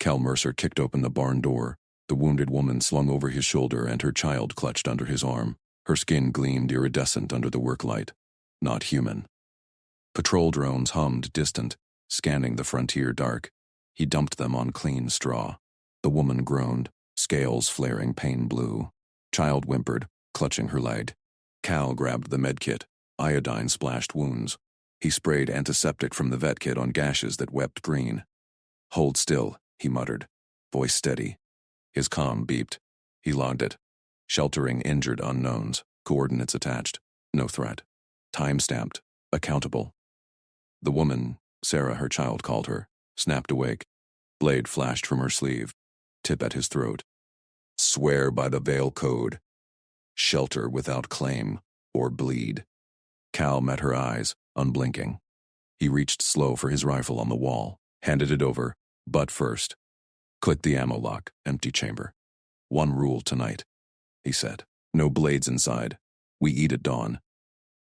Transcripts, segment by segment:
Cal Mercer kicked open the barn door. The wounded woman slung over his shoulder and her child clutched under his arm. Her skin gleamed iridescent under the work light. Not human. Patrol drones hummed distant, scanning the frontier dark. He dumped them on clean straw. The woman groaned, scales flaring pain blue. Child whimpered, clutching her leg. Cal grabbed the medkit. Iodine splashed wounds. He sprayed antiseptic from the vet kit on gashes that wept green. "Hold still," he muttered, voice steady. His comm beeped. He logged it. Sheltering injured unknowns, coordinates attached. No threat. Time-stamped. Accountable. The woman, Sarah her child called her, snapped awake. Blade flashed from her sleeve. Tip at his throat. Swear by the Veil Code. Shelter without claim, or bleed. Cal met her eyes, unblinking. He reached slow for his rifle on the wall, handed it over, butt first. Clicked the ammo lock, empty chamber. "One rule tonight," he said. "No blades inside. We eat at dawn."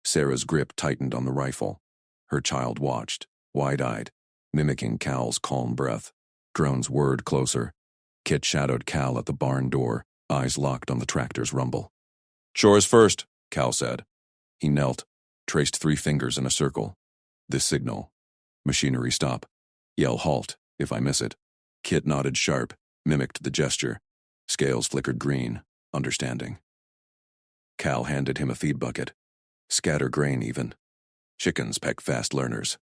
Sarah's grip tightened on the rifle. Her child watched, wide-eyed, mimicking Cal's calm breath. Drones whirred closer. Kit shadowed Cal at the barn door, eyes locked on the tractor's rumble. "Chores first," Cal said. He knelt, traced 3 fingers in a circle. This signal. Machinery stop. Yell halt, if I miss it. Kit nodded sharp, mimicked the gesture. Scales flickered green, understanding. Cal handed him a feed bucket. Scatter grain even. Chickens peck fast learners.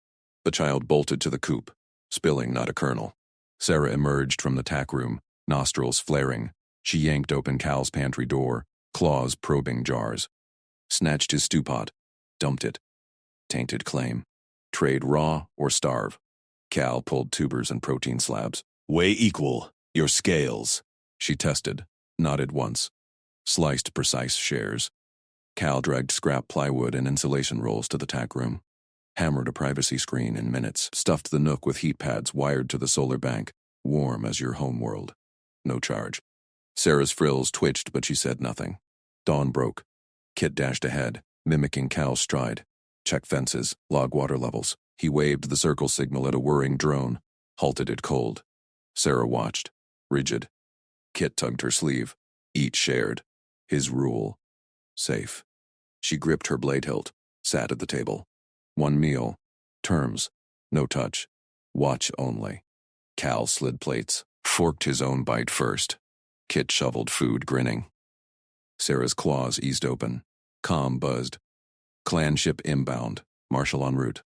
The child bolted to the coop, spilling not a kernel. Sarah emerged from the tack room, nostrils flaring. She yanked open Cal's pantry door, claws probing jars. Snatched his stew pot, dumped it. Tainted claim. Trade raw or starve. Cal pulled tubers and protein slabs. "Weigh equal. Your scales." She tested, nodded once. Sliced precise shares. Cal dragged scrap plywood and insulation rolls to the tack room. Hammered a privacy screen in minutes. Stuffed the nook with heat pads wired to the solar bank. Warm as your home world. No charge. Sarah's frills twitched, but she said nothing. Dawn broke. Kit dashed ahead, mimicking Cal's stride. Check fences, log water levels. He waved the circle signal at a whirring drone, halted it cold. Sarah watched, rigid. Kit tugged her sleeve. Each shared. His rule. Safe. She gripped her blade hilt, sat at the table. One meal. Terms. No touch. Watch only. Cal slid plates, forked his own bite first. Kit shoveled food, grinning. Sarah's claws eased open. Comm buzzed. Clan ship inbound. Marshal en route.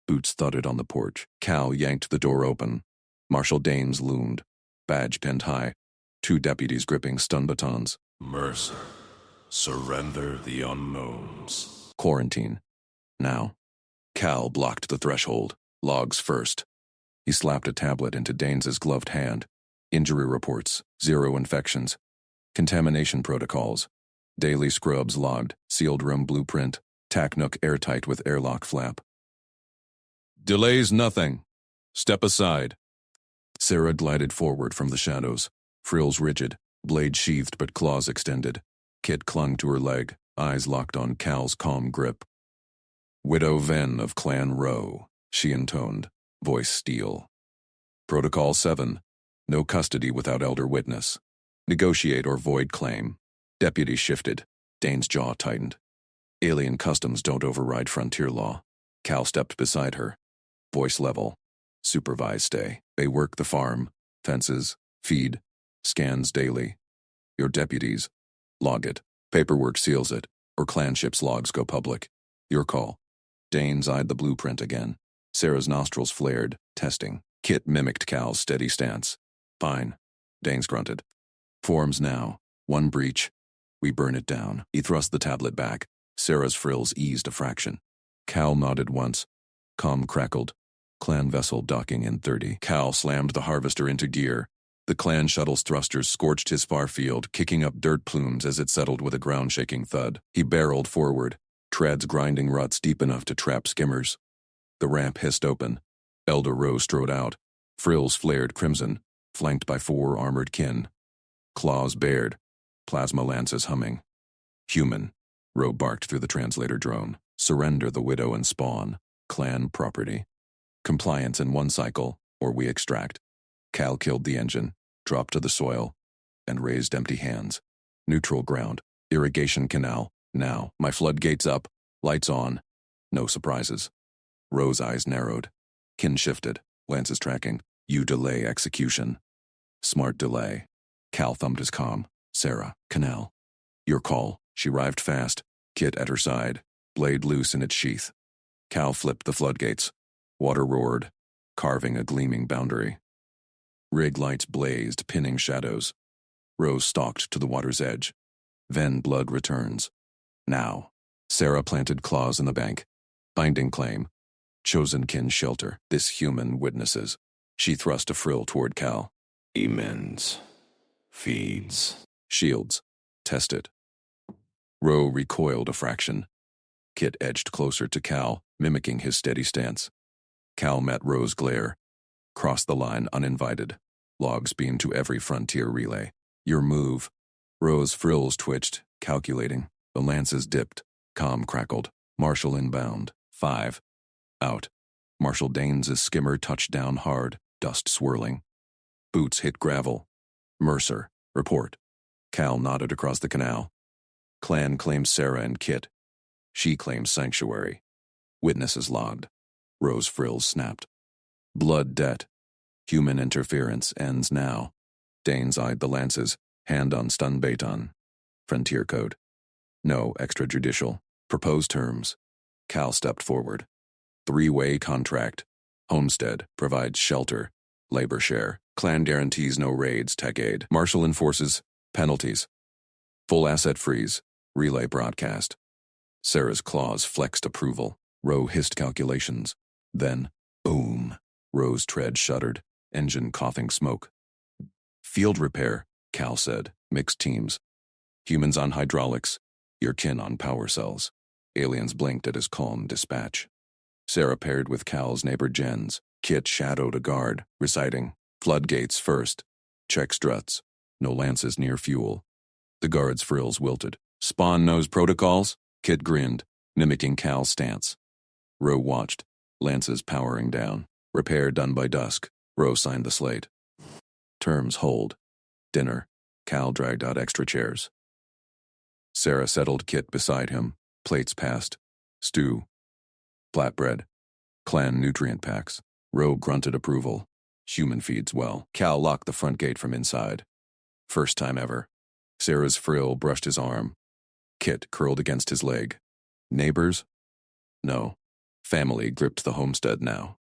Boots thudded on the porch. Cal yanked the door open. Marshal Danes loomed, badge pinned high. 2 deputies gripping stun batons. "Mercer, surrender the unknowns." Quarantine. Now. Cal blocked the threshold. Logs first. He slapped a tablet into Danes' gloved hand. Injury reports. 0 infections. Contamination protocols. Daily scrubs logged. Sealed room blueprint. Tack nook airtight with airlock flap. "Delays nothing. Step aside." Sarah glided forward from the shadows. Frills rigid. Blade sheathed but claws extended. Kit clung to her leg, eyes locked on Cal's calm grip. "Widow Ven of Clan Row," she intoned, voice steel. "Protocol 7. No custody without elder witness. Negotiate or void claim." Deputy shifted. Dane's jaw tightened. Alien customs don't override frontier law. Cal stepped beside her. Voice level. "Supervise stay. They work the farm. Fences. Feed. Scans daily. Your deputies. Log it. Paperwork seals it, or clan ship's logs go public. Your call." Danes eyed the blueprint again. Sarah's nostrils flared, testing. Kit mimicked Cal's steady stance. "Fine." Danes grunted. "Forms now. 1 breach. We burn it down." He thrust the tablet back. Sarah's frills eased a fraction. Cal nodded once. Comm crackled. Clan vessel docking in 30. Cal slammed the harvester into gear. The clan shuttle's thrusters scorched his far field, kicking up dirt plumes as it settled with a ground-shaking thud. He barreled forward, treads grinding ruts deep enough to trap skimmers. The ramp hissed open. Elder Rowe strode out. Frills flared crimson, flanked by 4 armored kin. Claws bared, plasma lances humming. "Human," Rowe barked through the translator drone. "Surrender the widow and spawn. Clan property. Compliance in 1 cycle, or we extract." Cal killed the engine, dropped to the soil, and raised empty hands. Neutral ground. Irrigation canal. Now. My floodgates up. Lights on. No surprises. Ro's eyes narrowed. Kin shifted. Lance's tracking. You delay execution. Smart delay. Cal thumbed his comm. Sarah. Canal. Your call. She arrived fast. Kit at her side. Blade loose in its sheath. Cal flipped the floodgates. Water roared, carving a gleaming boundary. Rig lights blazed, pinning shadows. Rose stalked to the water's edge. Then blood returns. Now. Sarah planted claws in the bank. Binding claim. Chosen kin shelter. This human witnesses. She thrust a frill toward Cal. Emends. Feeds. Shields. Tested. Ro recoiled a fraction. Kit edged closer to Cal, mimicking his steady stance. Cal met Ro's glare. Crossed the line uninvited. Logs beamed to every frontier relay. Your move. Ro's frills twitched, calculating. The lances dipped. Comm crackled. Marshal inbound. 5. Out. Marshal Danes' skimmer touched down hard, dust swirling. Boots hit gravel. Mercer. Report. Cal nodded across the canal. Clan claims Sarah and Kit. She claims sanctuary. Witnesses logged. Ro's frills snapped. Blood debt. Human interference ends now. Danes eyed the lances, hand on stun baton. Frontier code. No extrajudicial. Proposed terms. Cal stepped forward. 3-way contract. Homestead provides shelter. Labor share. Clan guarantees no raids, tech aid. Marshal enforces penalties. Full asset freeze. Relay broadcast. Sarah's claws flexed approval. Ro hissed calculations. Then, boom. Ro's tread shuddered, engine coughing smoke. Field repair, Cal said. Mixed teams. Humans on hydraulics. Your kin on power cells. Aliens blinked at his calm dispatch. Sarah paired with Cal's neighbor Jens. Kit shadowed a guard, reciting, floodgates first. Check struts. No lances near fuel. The guard's frills wilted. Spawn knows protocols? Kit grinned, mimicking Cal's stance. Ro watched, lances powering down. Repair done by dusk. Ro signed the slate. Terms hold. Dinner. Cal dragged out extra chairs. Sarah settled Kit beside him. Plates passed. Stew. Flatbread. Clan nutrient packs. Ro grunted approval. Human feeds well. Cal locked the front gate from inside. First time ever. Sarah's frill brushed his arm. Kit curled against his leg. Neighbors? No. Family gripped the homestead now.